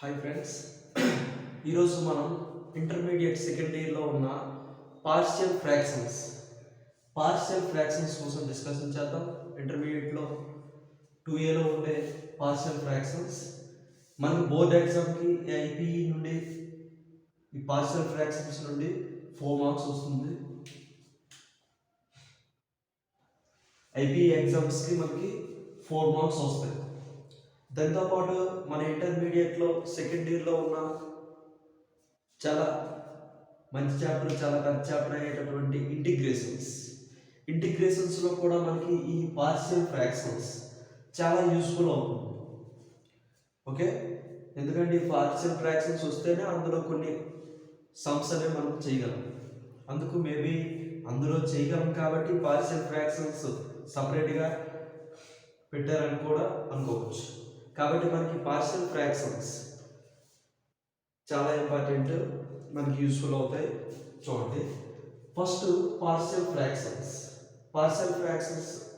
Hi friends, ఈరోజు మనం intermediate second ఇయర్లో ఉన్న పార్షియల్ ఫ్రాక్షన్స్ కోసం డిస్కషన్ చేద్దాం. ఇంటర్మీడియట్లో 2Aలో ఉండే పార్షియల్ ఫ్రాక్షన్స్ మనకు బోర్డ్ ఎగ్జామ్కి ఐపీఈ నుండి ఈ పార్షియల్ ఫ్రాక్షన్స్ నుండి 4 మార్క్స్ వస్తుంది. ఐపీఈ ఎగ్జామ్స్కి మనకి 4 మార్క్స్ వస్తాయి. దాంతోపాటు మన ఇంటర్మీడియట్లో సెకండ్ ఇయర్లో ఉన్న చాలా మంచి చాప్టర్, చాలా పెద్ద చాప్టర్ అయ్యేటటువంటి ఇంటిగ్రేషన్స్లో కూడా మనకి ఈ పార్షియల్ ఫ్రాక్షన్స్ చాలా యూస్ఫుల్ అవుతుంది. ఓకే, ఎందుకంటే ఈ పార్షియల్ ఫ్రాక్షన్స్ వస్తేనే అందులో కొన్ని సమ్స్ అనేవి మనం చేయగలం. అందుకు మేబీ అందులో చేయగలం కాబట్టి పార్షియల్ ఫ్రాక్షన్స్ సపరేట్గా పెట్టారని కూడా అనుకోవచ్చు. కాబట్టి మనకి పార్షియల్ ఫ్రాక్షన్స్ చాలా ఇంపార్టెంట్, మనకి యూస్ఫుల్ అవుతాయి. చూడండి, ఫస్ట్ పార్షియల్ ఫ్రాక్షన్స్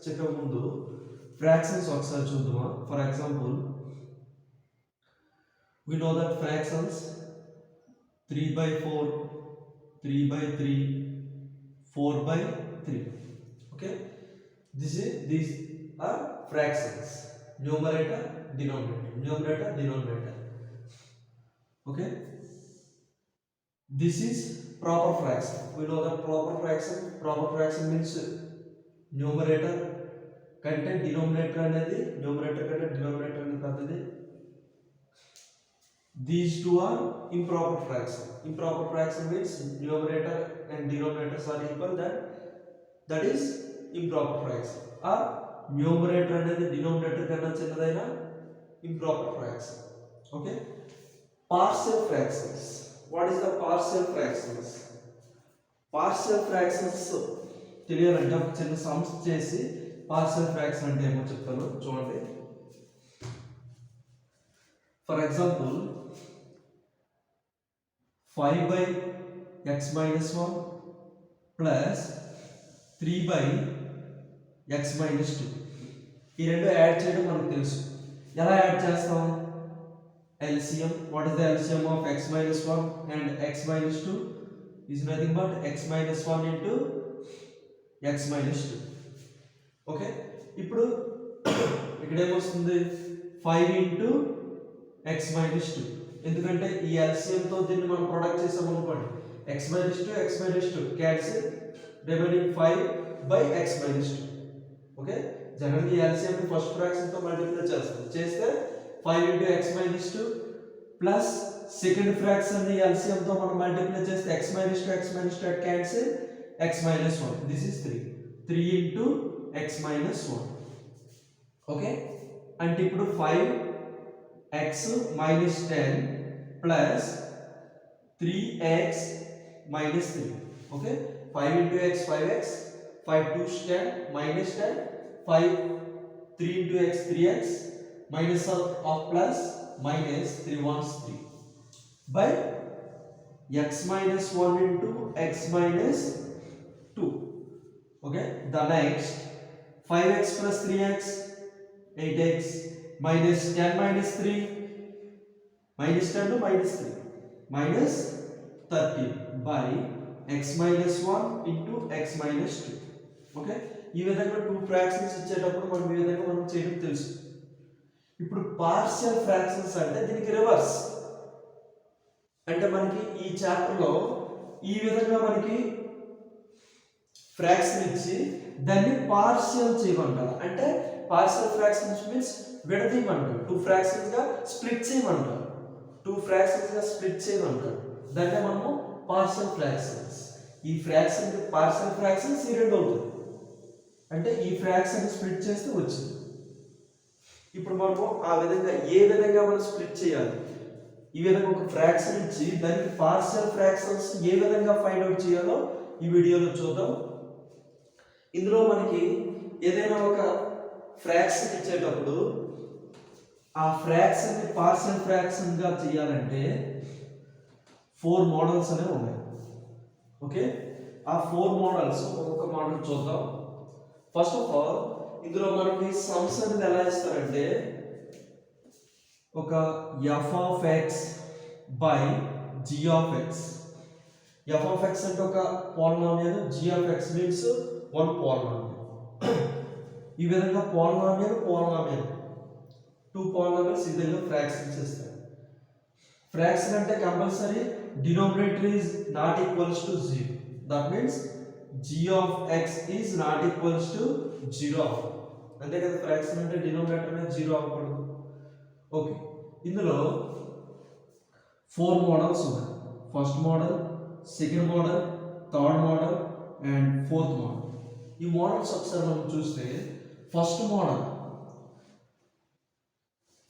చెప్పే ముందు ఫ్రాక్షన్స్ ఒకసారి చూద్దామా. For example, we know that fractions 3/4, 3/3, 4/3. Okay, these are fractions. Numerator, denominator. Okay, this is proper fraction. We know that proper fraction means numerator కంటే denominator అనేది పెద్దది. These two are improper fraction means numerator and denominators are equal, that is improper fraction. Or numerator అనేది denominator కన్నా చిన్నదైన improper fraction. Okay, partial fractions. What is the partial fractions తెలియాలంటే ఒక చిన్న sums చేసి పార్షియల్ ఫ్రాక్షన్ అంటే ఏమో చెప్తాను. చూడండి, for example 5/x-1 plus 3/x-2 ఈ రెండు యాడ్ చేయడం మనకు తెలుసు. ఎలా యాడ్ చేస్తాం? LCM. What is the LCM of x-1 and x-2? is nothing but x-1 into x-2. Okay, ఇప్పుడు ఇక్కడ ఏమొస్తుంది? 5 into x-2. ఎందుకంటే ఈ LCM తో దీన్ని మనం ప్రొడక్ట్ చేసాం అనుకోండి, x-2 cancel, remaining 5/x-2. Okay, general ఈ LCM ని ఫస్ట్ ఫ్రాక్షన్ తో మల్టిప్లై చేస్తాం. చేస్తే 5 into x-2 plus second fraction ని LCM తో మనం మల్టిప్లై చేస్తే x-2 cancel, x-1. This is 3 into x-1. Okay, అంటే ఇప్పుడు 5x minus 10 plus 3x minus 3. Okay, 5 into x 5x, 5 2 10 minus 10, 5 3 into x 3x, minus of plus minus 3 1s 3 by x-1 into x-2. Okay, the next 5x plus 3x 8x minus 10 minus 3 minus 10 to minus 3 minus 13 by x-1 into x-2. Okay, ఈ విధంగా 2 fractions ఇచ్చేటప్పుడు మనం ఈ విధంగా మనం చేయడం తెలుసు. ఇప్పుడు పార్షియల్ ఫ్రాక్షన్స్ అంటే దీనికి రివర్స్. అంటే మనకి ఈ చాప్టర్లో ఈ విధంగా మనకి ఫ్రాక్షన్ ఇచ్చి దాన్ని పార్షియల్ చేయమంటారు. అంటే పార్షియల్ ఫ్రాక్షన్స్ మీన్స్ విడదీయమంటారు, 2 ఫ్రాక్షన్స్ గా స్ప్లిట్ చేయమంటారు. దాన్ని మనము పార్షియల్ ఫ్రాక్షన్స్. ఈ ఫ్రాక్షన్ పార్షియల్ ఫ్రాక్షన్స్ ఈ రెండు అవుతుంది. అంటే ఈ ఫ్రాక్షన్ స్ప్లిట్ చేస్తే వచ్చింది. ఇప్పుడు మనము ఆ విధంగా ఏ విధంగా మనం స్ప్లిట్ చేయాలి, ఈ విధంగా ఒక ఫ్రాక్షన్ ఇచ్చి దానికి పార్షియల్ ఫ్రాక్షన్స్ ఏ విధంగా ఫైండ్ అవుట్ చేయాలో ఈ వీడియోలో చూద్దాం. ఇందులో మనకి ఏదైనా ఒక ఫ్రాక్షన్ ఇచ్చేటప్పుడు ఆ ఫ్రాక్షన్ ని పార్షియల్ ఫ్రాక్షన్ గా చేయాలంటే 4 మోడల్స్ అనేవి ఉన్నాయి. ఓకే, ఆ 4 మోడల్స్ ఒక్కొక్క మోడల్ చూద్దాం. ఫస్ట్ ఆఫ్ ఆల్ ఇందులో మనకి సమ్స్ అనేది ఎలా ఇస్తారంటే ఒక f of x by g of x. f of x అంటే ఒక polynomial, g of x means one polynomial. ఈ విధంగా పాలినామియల్ టూ పాలినామియల్స్ ఈ విధంగా ఫ్రాక్షన్ చేస్తారు. ఫ్రాక్షన్ అంటే compulsory denominator is not equals to 0. That means g of x is not equals to 0. అంతే కదా, ఫ్రాక్షన్ అంటే డినోమినేటర్ అనేది 0 అవ్వకూడదు. ఓకే, ఇందులో 4 మోడల్స్ ఉన్నాయి. First model, second model, third model and fourth model. ఈ మోడల్స్ ఒకసారి మనం చూస్తే ఫస్ట్ మోడల్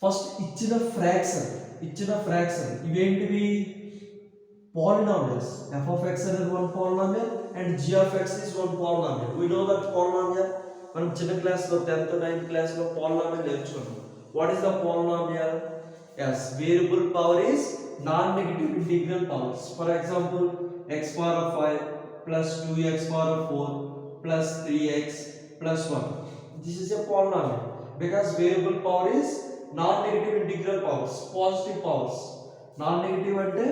ఫస్ట్ ఇచ్చిన ఫ్రాక్షన్ ఇవేంటివి? పాలినామియల్స్. f of x అనేది one polynomial and g of x is one polynomial. We know that polynomial. మనం చిన్న క్లాస్లో 10th 9th క్లాస్లో పాలినామియల్ నేర్చుకున్నాం. What is the polynomial? Yes, variable power is non-negative integral powers. For example, x power of 5 plus 2x power of 4 plus 3x plus 1. This is a polynomial because variable power is non-negative integral powers, positive powers. Non-negative అంటే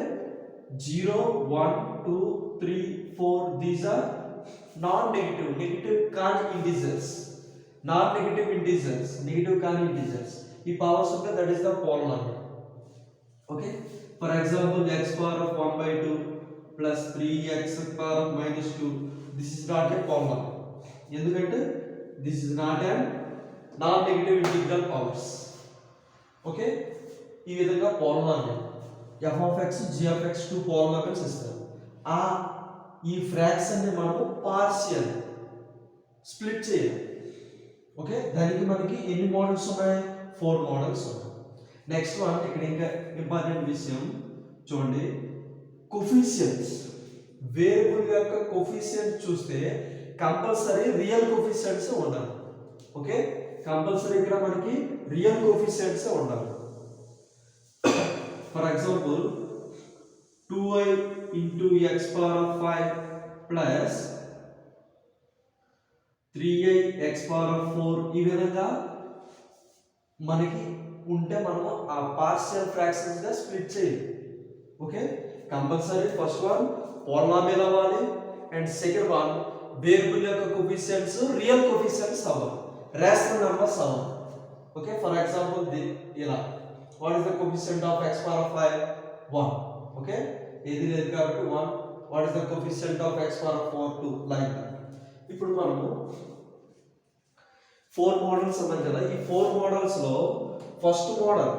0, 1, 2, 3, 4. These are non-negative, negative కాని integers. Non-negative integers, negative కాని integers. ఈ powers ఉంటే that is the polynomial. Okay, for example, x power of 1 by 2 plus 3x power of minus 2. This is not a polynomial. ఎందుకంటే this is not a non-negative integral powers. Okay, ఈ విధంగా polynomial f of x, g of x two polynomials ఇస్తారు. ఈ fraction ని మనము partial split చేయాలి. Okay, దానికి మనకి ఎన్ని మోడల్స్ ఉన్నాయి? 4 మోడల్స్ ఉన్నాయి. నెక్స్ట్ వన్, ఇక్కడ ఇంకా ఇంపార్టెంట్ విషయం చూడండి, కోఫిషియంట్స్. వేరియబుల్ యొక్క కోఫిషియంట్ చూస్తే కంపల్సరీ రియల్ కోఫిషియంట్స్ ఉండాలి. ఓకే, కంపల్సరీ ఇక్కడ మనకి రియల్ కోఫిషియంట్స్ ఉండాలి. For example 2i into x power of 5 plus 3i x power of 4. ఈ విధంగా మనకి ఉంటే మనము ఆ పార్షియల్ ఫ్రాక్షన్స్ గా స్ప్లిట్ చేయాలి. Okay, compulsory first one polynomial అవ్వాలి అండ్ సెకండ్ వన్ వేరియబుల్ యొక్క కోఫిషియంట్స్ రియల్ కోఫిషియంట్స్ అవ్వాలి, రేషనల్ నంబర్స్ అవ్వాలి. ఓకే, ఫర్ ఎగ్జాంపుల్ ఇలా, what is the coefficient of x power of 5? 1. Okay, ఏది లేదు కాబట్టి 1. What is the coefficient of x power of 4? 2. Like that. ఇప్పుడు మనము 4 models అన్నాం కదా. ఈ 4 మోడల్స్ లో first model,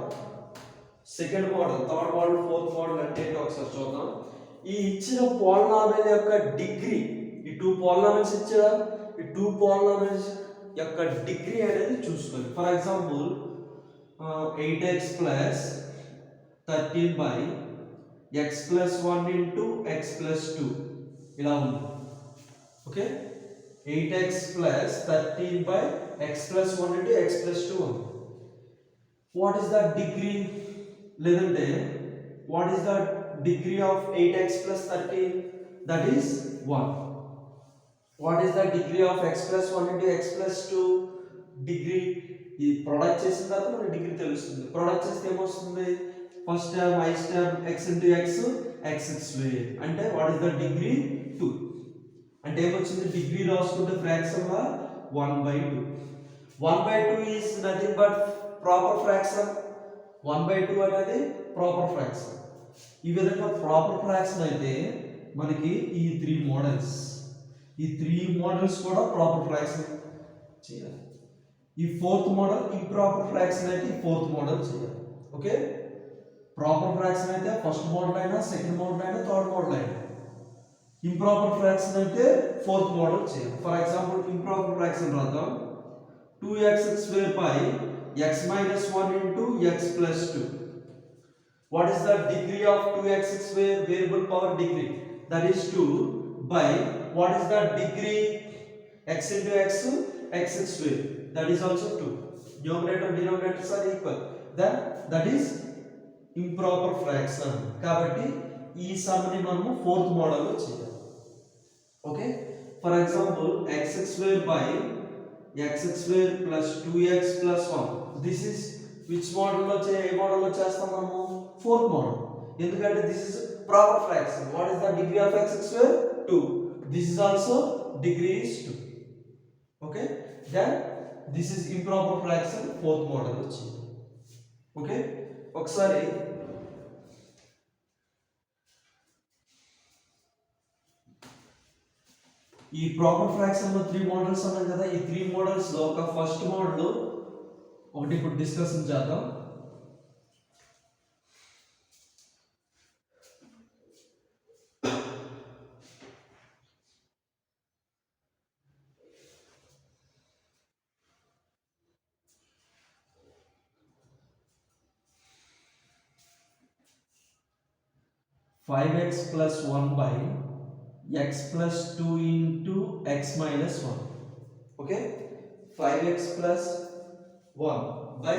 second model, third model, fourth model అంటే ఏంటో ఒకసారి చూద్దాం. ఈ ఇచ్చిన పాలినామియల్ యొక్క డిగ్రీ, ఈ 2 పాలినామియల్స్ ఇచ్చారా, ఈ 2 పాలినామియల్స్ యొక్క డిగ్రీ అనేది చూసుకోండి. For example 8x plus 13 by x plus 1 into x plus 2 ఇలా ఉంది. Okay, 8x plus 13 by x plus 1 into x plus 2 ఉంది. వాట్ ఈస్ ద డిగ్రీ, లేదంటే what is the degree of 8x plus 13? That is 1. What is the degree of x plus 1 into x plus 2? Degree ఈ product చేసిన తర్వాత మనకి degree తెలుస్తుంది. Product చేస్తే ఏమొస్తుంది? First term i term x into x, x square అంటే what is the degree? 2. అంటే ఏమొచ్చింది? డిగ్రీ రాసుకుంటే fraction law 1/2. 1/2 is nothing but proper fraction. 1/2 అనేది ప్రాపర్ ఫ్రాక్షన్. ఈ విధంగా ప్రాపర్ ఫ్రాక్షన్ అయితే మనకి ఈ 3 మోడల్స్ కూడా ప్రాపర్ ఫ్రాక్షన్ చేయాలి. ఈ 4th మోడల్ ఇంప్రాపర్ ఫ్రాక్షన్ అయితే ఈ 4th మోడల్ చేయాలి. ఓకే, ప్రాపర్ ఫ్రాక్షన్ అయితే ఫస్ట్ మోడల్ అయినా, సెకండ్ మోడల్ అయినా, థర్డ్ మోడల్ అయినా. ఇంప్రాపర్ ఫ్రాక్షన్ అయితే 4th మోడల్ చేయాలి. ఫర్ ఎగ్జాంపుల్ ఇంప్రాపర్ ఫ్రాక్షన్ రాద్దాం. 2x square by x minus 1 into x plus 2. What is the degree of 2x square? Variable power degree, that is 2 by what is the degree? X into x, x square, that is also 2. Numerator denominators are equal, then that is improper fraction. కాబట్టి ఈ some ని మనము 4th model లో చేయాలి. Okay, for example x square by x square plus 2x plus 1. This is which మోడల్లో ఏ మోడల్లో చేస్తాం మనము ఫోర్త్ మోడల్ ఎందుకంటే this is proper fraction what is the degree of x square 2 this is also degree is 2 okay then this is improper fraction fourth model వచ్చింది okay ఒకసారి ఈ proper fraction లో 3 మోడల్స్ అన్నాం కదా ఈ 3 మోడల్స్ లో ఒక ఫస్ట్ మోడల్ ఒకటి ఇప్పుడు డిస్కషన్ చేద్దాం five x plus 1 by x plus 2 into x minus 1 okay 5x plus 1 by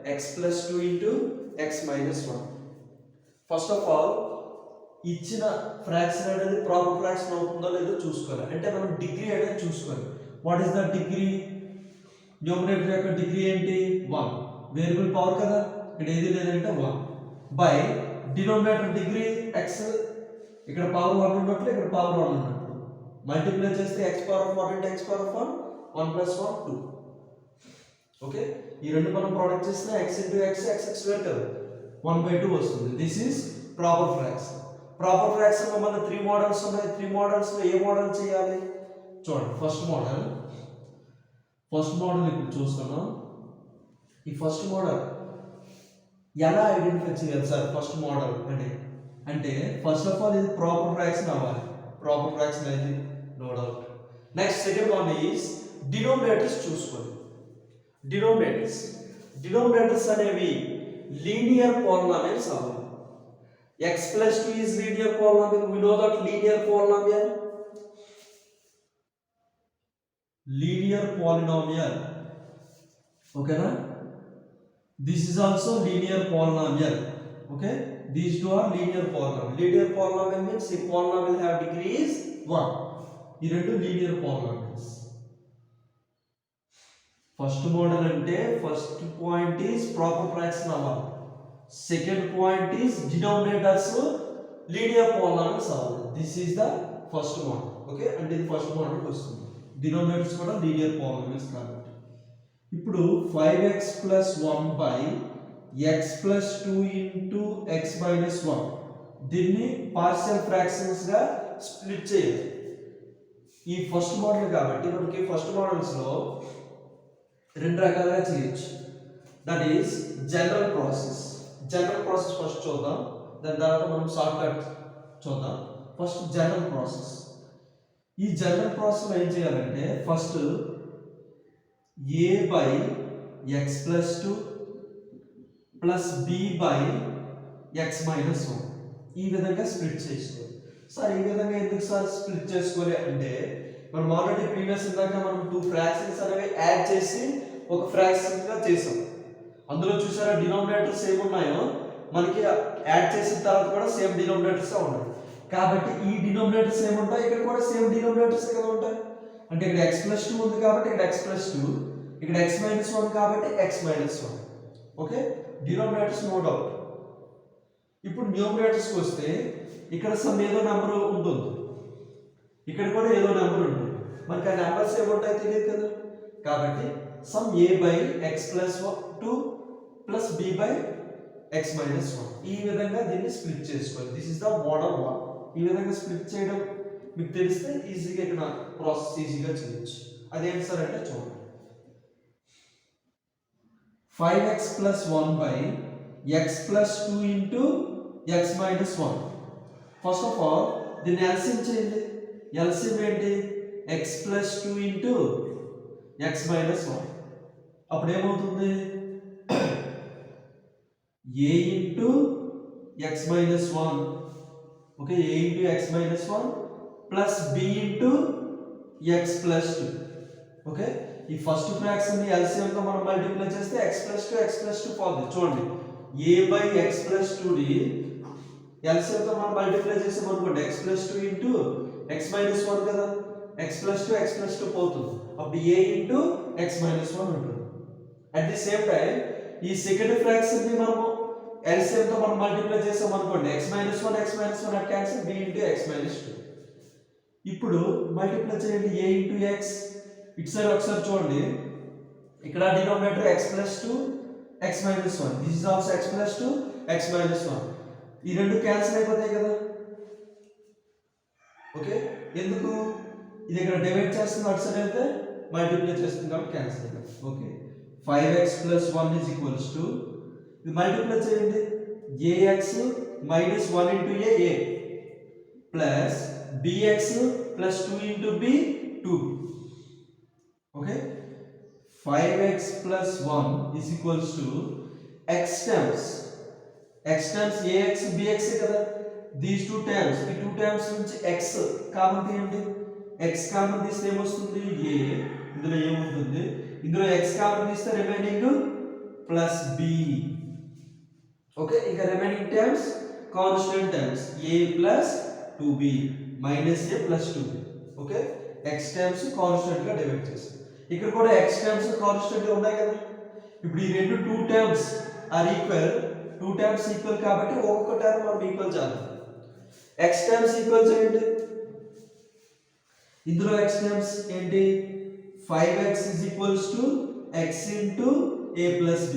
x plus 2 into x minus 1 first of all ఇచ్చిన ఫ్రాక్షన్ అనేది ప్రాపర్ ఫ్రాక్షన్ అవుతుందో లేదో చూసుకోవాలి అంటే మనం డిగ్రీ అనేది చూసుకోవాలి what is the degree numerator యొక్క డిగ్రీ ఏంటి 1 వేరియబుల్ పవర్ కదా ఇక్కడ ఏది లేదంటే 1 బై డినోమినేటర్ డిగ్రీ x ఇక్కడ పవర్ 1 ఉన్నట్లు ఇక్కడ పవర్ 1 ఉన్నట్లు మల్టిప్లై చేస్తే x power 1 into x power 1 1 plus 1 2 okay ఈ రెండు మనం ప్రొడక్ట్ చేస్తే x into x x square కదా 1/2 వస్తుంది దిస్ ఇస్ ప్రాపర్ ఫ్రాక్షన్ లో మన 3 మోడల్స్ ఉన్నాయి 3 మోడల్స్ లో ఏ మోడల్ చేయాలి చూడండి ఫస్ట్ మోడల్ ఇప్పుడు చూస్తున్నాం ఈ ఫస్ట్ మోడల్ ఎలా ఐడెంటిఫై చేయాలి సార్ ఫస్ట్ మోడల్ అంటే ఫస్ట్ ఆఫ్ ఆల్ ఇది ప్రాపర్ ఫ్రాక్షన్ అవ్వాలి ప్రాపర్ ఫ్రాక్షన్ అయితే no doubt next second one is denominators చూసుకోండి డినోమినేటర్స్ అనేవి లీనియర్ పాలినామియల్స్ అవ్వాలి x plus 2 is linear polynomial we know that linear polynomial okay na this is also linear polynomial okay these two are linear polynomial means a polynomial have degree is 1 ఈ రెండు linear polynomials first model ante first point is proper fraction అవ్వాలి second point is denominators linear polynomials అవ్వాలి this is the first model okay అంటే ఇది first model వస్తుంది denominators కూడా linear polynomials కాబట్టి ఇప్పుడు 5x plus 1 by x plus 2 into x minus 1 దీన్ని partial fractions గా స్ప్లిట్ చేయాలి ఈ ఫస్ట్ మోడల్ కాబట్టి మనకి ఫస్ట్ మోడల్స్ లో రెండు రకాలుగా చేయొచ్చు that is general process first చూద్దాం దాని తర్వాత మనం షార్ట్ కట్ చూద్దాం ఫస్ట్ జనరల్ ప్రాసెస్ ఈ జనరల్ ప్రాసెస్ ఏం చేయాలంటే first a by x plus 2 plus b by x minus 1 ఈ విధంగా స్ప్లిట్ చేసుకోవాలి సార్ ఈ విధంగా ఎందుకు సార్ స్ప్లిట్ చేసుకోవాలి అంటే మనం ఆల్రెడీ ప్రీవియస్ ఇందాక మనం 2 ఫ్రాక్షన్స్ అనేవి యాడ్ చేసి ఒక ఫ్రాక్షన్ గా చేసాం అందులో చూసారా డినోమినేటర్స్ ఏమున్నాయో మనకి యాడ్ చేసిన తర్వాత కూడా సేమ్ డినోమినేటర్స్ ఉన్నాయి కాబట్టి ఈ డినోమినేటర్స్ ఏముంటాయి ఇక్కడ కూడా సేమ్ డినోమినేటర్స్ కదా ఉంటాయి అంటే ఇక్కడ x plus 2 ఉంది కాబట్టి ఇక్కడ x plus 2 ఇక్కడ x minus 1 కాబట్టి x minus 1 okay denominators no doubt ఇప్పుడు న్యూమరేటర్స్ కి వస్తే ఇక్కడ సమ్ ఏదో నెంబర్ ఉంటుంది ఇక్కడ కూడా ఏదో నెంబర్ ఉంటుంది మనకి ఆ నెంబర్స్ ఏముంటాయో తెలియదు కదా కాబట్టి some a by x plus 2 plus b by x minus 1 ఈ విధంగా దీన్ని స్ప్లిట్ చేసుకోవాలి దిస్ ఇస్ ద మోడల్ 1 ఈ విధంగా స్ప్లిట్ చేయడం మీకు తెలిస్తే ఈజీగా ఇక్కడ ప్రాసెస్ ఈజీగా చేయొచ్చు అదేంటి సార్ అంటే చూడండి 5x plus 1 by x plus 2 into x minus 1 first of all దీన్ని ఎల్సిఎం చేయండి ఎల్సిఎం ఏంటి x plus 2 into x minus 1 అప్పుడు ఏమవుతుంది a into x minus 1 okay a into x minus 1 plus b into x plus 2 okay ఈ first fraction ని LCM తో మనం multiply చేస్తే x plus 2 పోతుంది చూడండి a by x plus 2 ని LCM తో మనం మల్టిప్లై చేస్తే మనకు x plus 2 into x minus 1 కదా x plus 2 పోతుంది అప్పుడు a into x minus 1 ఉంటుంది అట్ ది సేమ్ టైం ఈ సెకండ్ ఫ్రాక్షన్ ని మనము LCM తో మనం మల్టిప్లై చేసాం అనుకోండి, x - 1 at cancel, b into x - 2. ఇప్పుడు మల్టిప్లై చేయండి a into x. ఇటు సైడ్ ఒకసారి చూడండి, ఇక్కడ denominator x + 2 x - 1, this is also x + 2 x - 1. ఈ రెండు క్యాన్సిల్ అయిపోతాయి కదా. ఓకే, ఎందుకు ఇది ఇక్కడ డివైడ్ చేస్తుంది, అటు సైడ్ అయితే మల్టిప్లై చేస్తుంది కాబట్టి క్యాన్సిల్ అవుతుంది. ఓకే, 5x + 1 = ఇది మల్టిప్లై చేయండి, ax - 1 into a plus bx plus 2 into b 2. Okay, 5x plus 1 = x times ax bx కదా. these two terms, ఈ two terms నుంచి x కామన్ తీయండి. x కామన్ తీస్తే ఏమొస్తుంది, a, ఇందులో ఏమవుతుంది, ఇందులో x కామన్ తీస్తే రిమైనింగ్ ప్లస్ b. ఓకే, ఇక remaining terms constant terms a plus 2b minus a plus 2b. Okay, x terms constant గా డివైడ్ చేస్తాం. ఇక్కడ కూడా x టర్మ్స్ కాన్స్టెంట్ గా ఉన్నాయి కదా. ఇప్పుడు ఈ రెండు two terms are equal, two terms equal కాబట్టి ఒక్కొక్క టర్మ్ మనం ఈక్వల్ చేద్దాం. x టర్మ్స్ ఈక్వల్ చేయండి. ఇందులో x టర్మ్స్ ఏంటి, 5x = x into a plus b.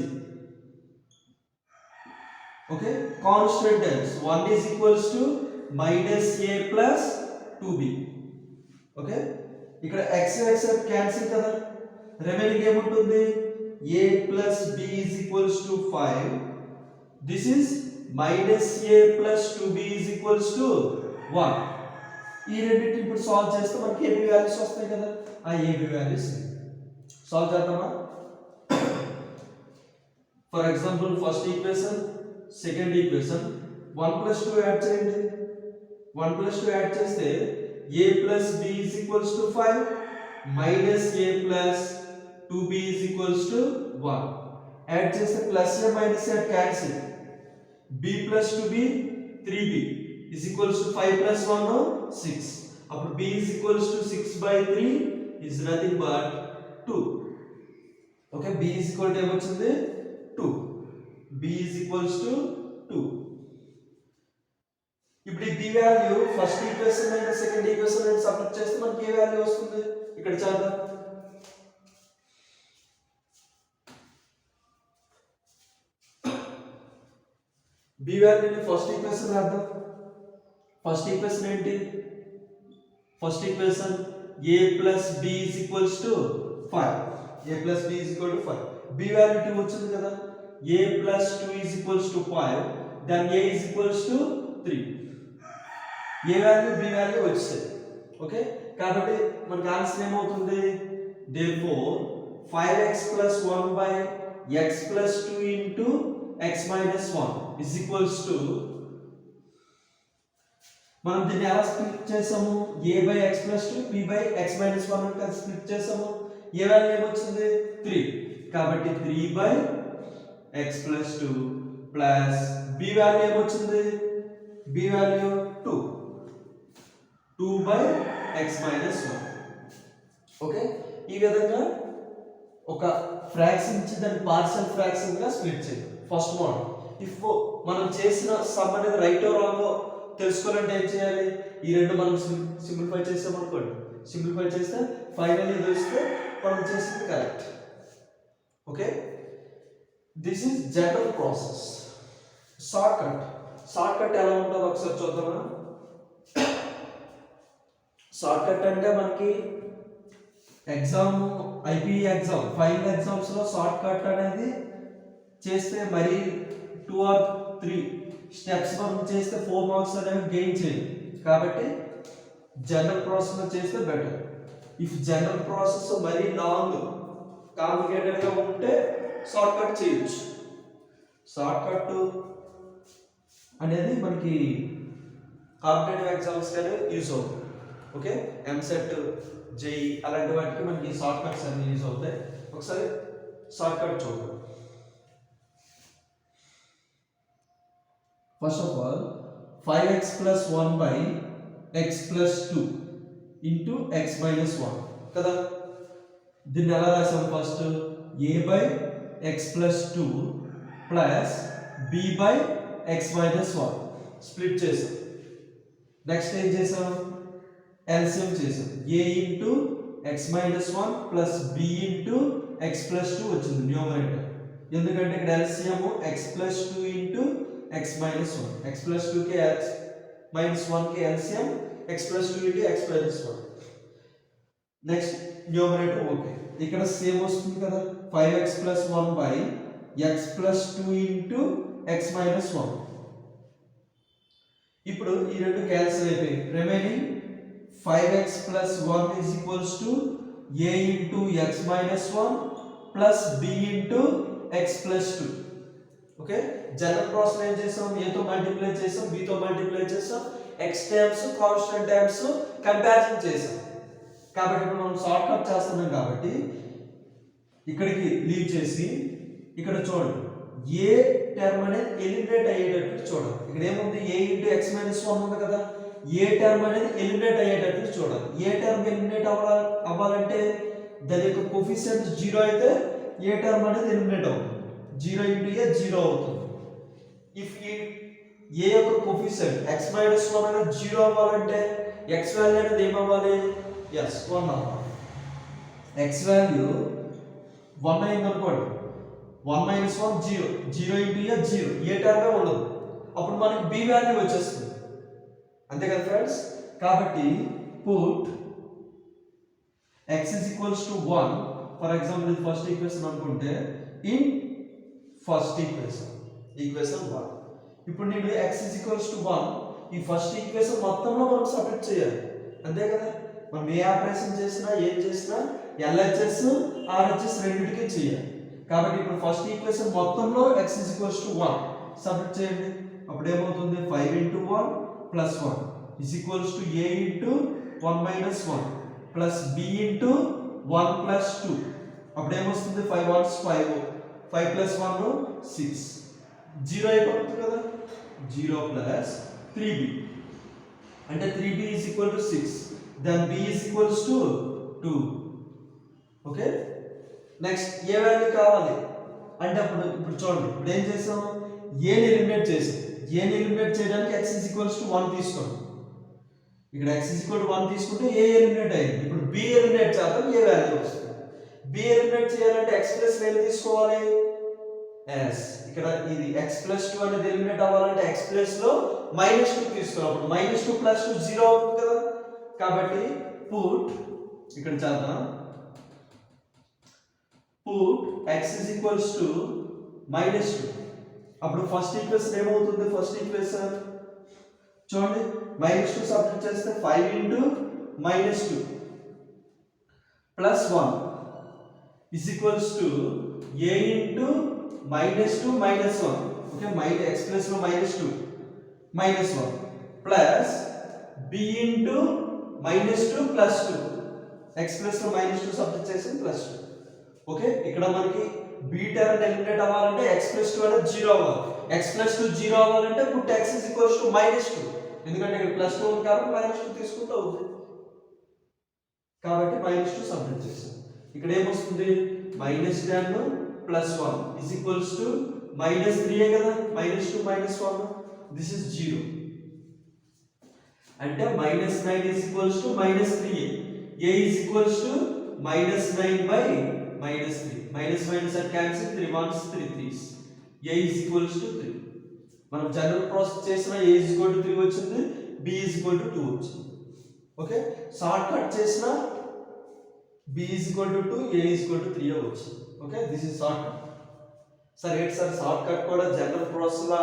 Okay, constant terms 1 = -a plus 2b. Okay, ఇక్కడ x క్యాన్సిల్ కదా, రిమైనింగ్ ఏముంటుంది, a plus b = 5. This is -a plus 2b = 1. ఈ రెండింటిని ఇప్పుడు సాల్వ్ చేస్తే మనకి ab వాల్యూస్ వస్తాయి కదా. ఆ ab వాల్యూస్ సాల్వ్ చేద్దామా. For example first equation, second equation, 1 + 2 add చేయండి. 1 + 2 యాడ్ చేస్తే a plus b = 5 minus a plus 2b = 1. Add చేస్తే plus a minus a cancel, b plus 2b 3b = 5 + 1 6. అప్పుడు b = 6/3 is nothing but 2. Okay, b ఏమొచ్చింది 2. b = 2. ఇప్పుడు ఈ b value first equation అయినా second equation అయినా substitute చేస్తే మనకి ఏ value వస్తుంది, ఇక్కడ చేద్దాం. b వాల్యూని ఫస్ట్ ఈక్వేషన్ రాద్దాం. ఫస్ట్ ఈక్వేషన్ ఏంటి, first equation a plus b = 5. a plus b = 5. b value 2 వచ్చింది కదా. a plus 2 = 5, then a = 3. a value b value వచ్చేది. ఓకే, కాబట్టి మనకి ఆన్సర్ ఏమవుతుంది, therefore 5x plus 1/x plus 2 into x minus 1 = మనం దీన్ని ఎలా స్ప్లిట్ చేసాము, a/x plus 2 b/x minus 1 అని కలిసి స్ప్లిట్ చేసాము. a వాల్యూ ఏమొచ్చింది 3, కాబట్టి 3/x plus 2 plus b value ఏమొచ్చింది, b value 2, 2/x minus 1. Okay, ఈ విధంగా ఒక ఫ్రాక్షన్ ఇచ్చి దాన్ని పార్షియల్ ఫ్రాక్షన్ గా స్ప్లిట్ చేయాలి. First model. ఇఫ్ మనం చేసిన సమ్ అనేది రైట్ ఆర్ రాంగ్ తెలుసుకోవాలంటే ఏం చేయాలి, ఈ రెండు మనం సింప్లిఫై చేసాం అనుకోండి, సింప్లిఫై చేస్తే ఫైనల్లీ తెలిస్తే మనం చేసింది correct. Okay, this is general process. Short cut ఎలా ఉంటుందో ఒకసారి చూద్దామా. షార్ట్ కట్ అంటే మనకి exam, IP exam, final exams లో షార్ట్ కట్ అనేది చేస్తే మరి 2 or 3 స్టెప్స్ మనం చేస్తే 4 మార్క్స్ అనేవి గెయిన్ చేయాలి. కాబట్టి జనరల్ ప్రాసెస్ లో చేస్తే బెటర్. ఇఫ్ జనరల్ ప్రాసెస్ మరీ లాంగ్ కాంప్లికేటెడ్ గా ఉంటే షార్ట్ కట్ చేయొచ్చు. షార్ట్ కట్ అనేది మనకి కాంపిటేటివ్ ఎగ్జామ్స్ కానీ యూజ్ అవుతుంది. ఓకే, ఎంసెట్, జేఈ అలాంటి వాటికి మనకి షార్ట్ కట్స్ అన్ని యూజ్ అవుతాయి. ఒకసారి షార్ట్ కట్ చూద్దాం. First of all 5x plus 1/x plus 2 into x minus 1 కదా. దీన్ని ఎలా రాసాం, first a/x plus 2 plus b by x minus 1 split చేసాం. నెక్స్ట్ ఏం చేసాం, ఎల్సిఎం చేసాం. a into x minus 1 plus b into x plus 2 వచ్చింది న్యూమరేటర్. ఎందుకంటే ఇక్కడ LCM x plus 2 into x minus 1, x plus 2 కి x మైనస్ 1 కి LCM x plus 2 into x minus 1. Next numerator okay, ఇక్కడ same వస్తుంది కదా, 5x plus 1 by x plus 2 into x minus 1. ఇప్పుడు ఈ రెండు క్యాన్సిల్ అయిపోయి remaining 5x plus 1 is equals to a into x minus 1 plus b into x plus 2. Okay, general process ఏం చేసాం, a తో మల్టిప్లై చేసాం, b తో మల్టిప్లై చేసాం, x terms constant terms comparison చేసాం. కాబట్టి ఇప్పుడు మనం షార్ట్ కట్ చేస్తున్నాం కాబట్టి ఇక్కడికి లీవ్ చేసి ఇక్కడ చూడండి, ఏ టర్మ్ అనేది ఎలిమినేట్ అయ్యేటట్టు చూడాలి. ఇక్కడ ఏముంది, a ఇంటూ x మైనస్ 1 ఉంది కదా, ఏ టర్మ్ అనేది ఎలిమినేట్ అయ్యేటట్టు చూడాలి. ఏ టర్మ్ ఎలిమినేట్ అవ్వాలంటే దాని యొక్క కోఫిషియంట్ 0 అయితే ఏ టర్మ్ అనేది ఎలిమినేట్ అవుతుంది. 0 ఇంటూ a 0 అవుతుంది. ఇఫ్ ఏ యొక్క కోఫిషియంట్ x మైనస్ 1 అనేది 0 అవ్వాలంటే x వాల్యూ అనేది ఏమవ్వాలి, ఎస్ 1 అవ్వాలి. x వాల్యూ 1 అయింది అనుకోండి, 1 మైనస్ 1 0, 0 ఇంటూ a 0, ఏ టర్మే ఉండదు. అప్పుడు మనకి b వాల్యూ వచ్చేస్తుంది, అంతే కదా ఫ్రెండ్స్. కాబట్టి put x is equals to 1, for example ఇది ఫస్ట్ ఈక్వేషన్ అనుకుంటే, ఇన్ ఫస్ట్ ఈక్వేషన్ 1. ఇప్పుడు నేను x is equals to 1 ఈ ఫస్ట్ ఈక్వేషన్ మొత్తంలో మనం సబ్స్టిట్యూట్ చేయాలి, అంతే కదా. మనం ఏ ఆపరేషన్ చేసినా ఏం చేసినా LHS RHS రెండింటికి చేయాలి. కాబట్టి ఇప్పుడు ఫస్ట్ ఈక్వేషన్ మొత్తంలో x is equals to 1 substitute చేయండి. అప్పుడు ఏమవుతుంది, 5 into 1 plus 1 is equals to a into 1 minus 1 plus b into 1 plus 2. అప్పుడు ఏమొస్తుంది, 5 1s 5, 5 plus 1 6, 0 అయిపోతుంది కదా, 0 plus 3b అంటే 3b is equal to 6, then b is equals to 2. Okay, next A value కావాలి అంటే ఇప్పుడు చూడండి, ఇప్పుడు ఏం చేసాం, a ని ఎలిమినేట్ చేసాం. a ని ఎలిమినేట్ చేయడానికి x is equals to 1 తీసుకోండి. ఇక్కడ x is equal to 1 తీసుకుంటే a ఎలిమినేట్ అయింది. ఇప్పుడు b ఎలిమినేట్ చేద్దాం, a వాల్యూ వస్తుంది. b ఎలిమినేట్ చేయాలంటే x ప్లస్ వాల్యూ తీసుకోవాలి. yes, ఇక్కడ ఇది x ప్లస్ 2 అనేది ఎలిమినేట్ అవ్వాలంటే x ప్లస్ లో -2 తీసుకోవాలి. అప్పుడు -2 ప్లస్ 2 0 అవుతుంది కదా. కాబట్టి పుట్ ఇక్కడ చేద్దాం, put x is equals to -2. అప్పుడు ఫస్ట్ ఈక్వేషన్ ఏమవుతుంది, ఫస్ట్ ఈక్వేషన్ చూడండి, -2 సబ్స్టిట్యూట్ చేస్తే 5 into -2 plus 1 is equals to a into -2 minus 1. Okay, x plus లో -2 minus 1 plus b into -2 plus 2, x plus లో -2 సబ్స్టిట్యూట్ చేసాం ప్లస్ 2. ఓకే, ఇక్కడ మనకి b term eliminate అవ్వాలంటే x ప్లస్ 2 అనేది 0 అవ్వాలి. x ప్లస్ 2 0 అవ్వాలంటే put x is equals to -2, ఎందుకంటే ఇక్కడ ప్లస్ 2 ఉంది కాబట్టి -2 తీసుకుంటే అవుతుంది. కాబట్టి -2 సబ్స్టిట్యూట్ చేసాం. ఇక్కడ ఏమొస్తుంది, -10 plus 1 is equals to -3 కదా, -2 minus 1 this is 0. అంటే -9 is equals to -3a. a is equals to -9 by -3. minus and cancel, 3 1s 3 3s. a is equals to 3. మనం జనరల్ ప్రాసెస్ చేసిన a is equal to 3 వచ్చింది, b is equal to 2 వచ్చింది. Okay, short cut చేసిన b is equal to 2, a is equal to 3 వచ్చింది. Okay, this is short cut. సరే ఏంటి sir short cut కూడా general process లా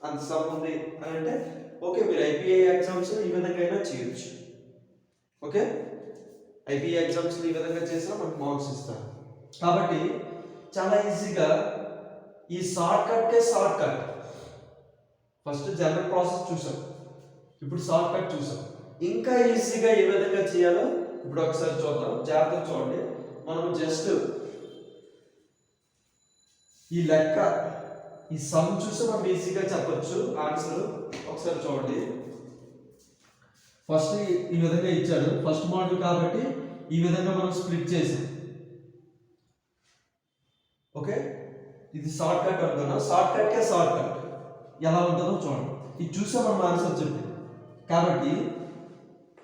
అంత some ఉంది అని అంటే, ఓకే మీరు ఐపీఐ ఎగ్జామ్స్ ఈ విధంగా అయినా చేయొచ్చు. ఓకే, ఐపీఐ ఎగ్జామ్స్ ఈ విధంగా చేసినా మనకు మార్క్స్ ఇస్తారు. కాబట్టి చాలా ఈజీగా ఈ షార్ట్ కట్ కే short cut, first general process చూసాం, ఇప్పుడు షార్ట్ కట్ చూసాం. ఇంకా ఈజీగా ఏ విధంగా చేయాలో ఇప్పుడు ఒకసారి చూద్దాం, జాగ్రత్తగా చూడండి. మనం జస్ట్ ఈ లెక్క ఈ సమ్ చూసి మనం ఈజీగా చెప్పొచ్చు ఆన్సర్. ఒకసారి చూడండి, ఫస్ట్ ఈ విధంగా ఇచ్చాడు, ఫస్ట్ మోడల్ కాబట్టి ఈ విధంగా మనం స్ప్లిట్ చేసాం. ఓకే, ఇది షార్ట్ కట్ అనుకున్నాం, షార్ట్ కట్కే షార్ట్ కట్ ఎలా ఉంటుందో చూడండి. ఇది చూసే మనం ఆన్సర్ చెప్పి కాబట్టి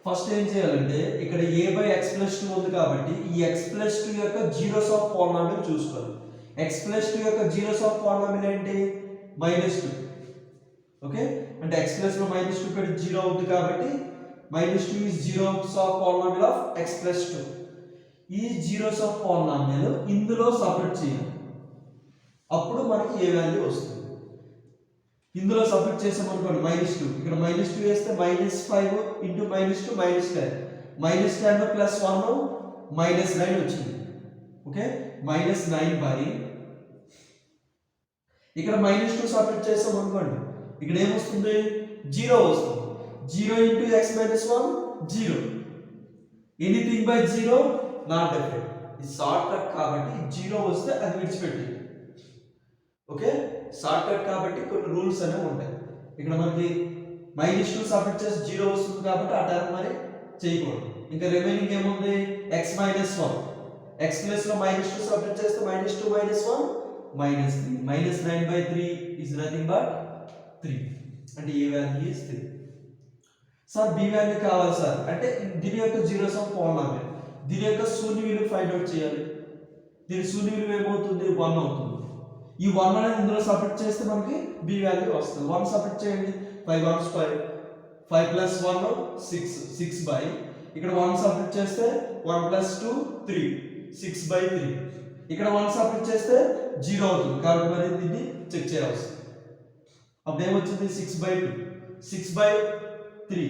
ఫస్ట్ ఏం చేయాలంటే ఇక్కడ a బై ఎక్స్ ప్లస్ 2 ఉంది కాబట్టి ఈ ఎక్స్ ప్లస్ 2 యొక్క జీరోస్ ఆఫ్ పాలినామియల్ చూసుకోవాలి. ఎక్స్ ప్లస్ 2 యొక్క జీరోస్ ఆఫ్ పాలినామియల్ ఏంటి? -2. ఓకే, అంటే ఎక్స్ ప్లస్ లో -2 పెడితే 0 అవుతుంది కాబట్టి -2 is zeros of polynomial of X plus 2. ఈ జీరోస్ ఆఫ్ పాలినామియల్ ఇందులో సపరేట్ చేయాలి, అప్పుడు మనకి ఏ వాల్యూ వస్తుంది. ఇందులో సబ్మిట్ చేసామనుకోండి -2, ఇక్కడ -2 వేస్తే -5 ఇంటూ -2 -10, -10 ప్లస్ 1 -9 వచ్చింది. ఓకే, -9 బై ఇక్కడ -2 సబ్మిట్ చేసామనుకోండి ఇక్కడ ఏమొస్తుంది? 0 వస్తుంది. 0 into x minus 1 0. Anything by 0 not effect. ఇది షార్ట్ కట్ కాబట్టి 0 వస్తే అది విడిచిపెట్టి. ఓకే, షార్ట్ కట్ కాబట్టి కొన్ని రూల్స్ అనేవి ఉంటాయి. ఇక్కడ మనకి -2 సబ్మిట్ చేసి 0 వస్తుంది కాబట్టి ఆ టర్మ్ మరి చేయకూడదు. ఇంకా రిమైనింగ్ ఏముంది? x minus 1. x ప్లస్ లో -2 సబ్మిట్ చేస్తే -2 మైనస్ 1 -3. -9/3 is nothing but 3. అంటే A value is 3. Sir B value కావాలి సార్ అంటే దీని యొక్క జీరోస్ ఆఫ్ పాలినామియల్, దీని యొక్క శూన్య విలువ ఫైండ్ అవుట్ చేయాలి. దీని శూన్య విలువ ఏమవుతుంది? 1 అవుతుంది. ఈ 1 అనేది ఇందులో సబ్ట్రాక్ట్ చేస్తే మనకి b వాల్యూ వస్తుంది. 1 సబ్ట్రాక్ట్ చేయండి, 5 1 5, 5 ప్లస్ 1 6, 6 బై ఇక్కడ 1 సబ్ట్రాక్ట్ చేస్తే 1 ప్లస్ 2 3, 6/3. ఇక్కడ 1 సబ్ట్రాక్ట్ చేస్తే 0 అవుతుంది కాబట్టి మరి దీన్ని చెక్ చేయాల్సి. అప్పుడు ఏమొచ్చింది? 6/2, 6/3,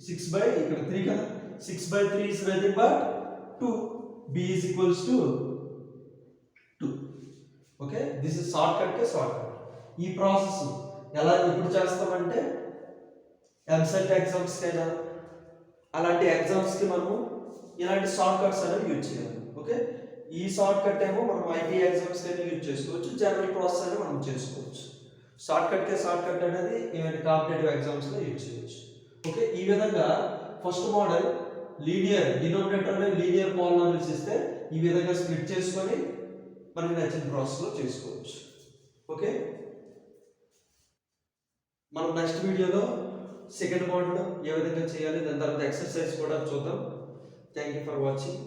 6 బై ఇక్కడ 3 కదా, 6/3 is nothing but 2. b is equals to 2. Okay, this is short cut కే షార్ట్ కట్. ఈ ప్రాసెస్ ఎలా ఎప్పుడు చేస్తామంటే ఎంసెట్ ఎగ్జామ్స్ కైనా అలాంటి ఎగ్జామ్స్ కి మనము ఇలాంటి షార్ట్ కట్స్ అనేవి యూజ్ చేయాలి. ఓకే, ఈ షార్ట్ కట్ ఏమో మనం ఐటీ ఎగ్జామ్స్ కైనా యూజ్ చేసుకోవచ్చు, జనరల్ ప్రాసెస్ అయినా మనం చేసుకోవచ్చు. షార్ట్ కట్ కే షార్ట్ కట్ అనేది ఇలాంటి కాంపిటేటివ్ ఎగ్జామ్స్ లో యూజ్ చేయొచ్చు. ఓకే, ఈ విధంగా ఫస్ట్ మోడల్ లీనియర్ డినోమినేటర్ అనే లీనియర్ పాలినామియల్స్ ఇస్తే ఈ విధంగా స్ప్లిట్ చేసుకొని మనకి నచ్చిన ప్రాసెస్లో చేసుకోవచ్చు. ఓకే, మనం నెక్స్ట్ వీడియోలో సెకండ్ మోడల్ ఏ విధంగా చేయాలి దాని తర్వాత ఎక్సర్సైజ్ కూడా చూద్దాం. Thank you for watching.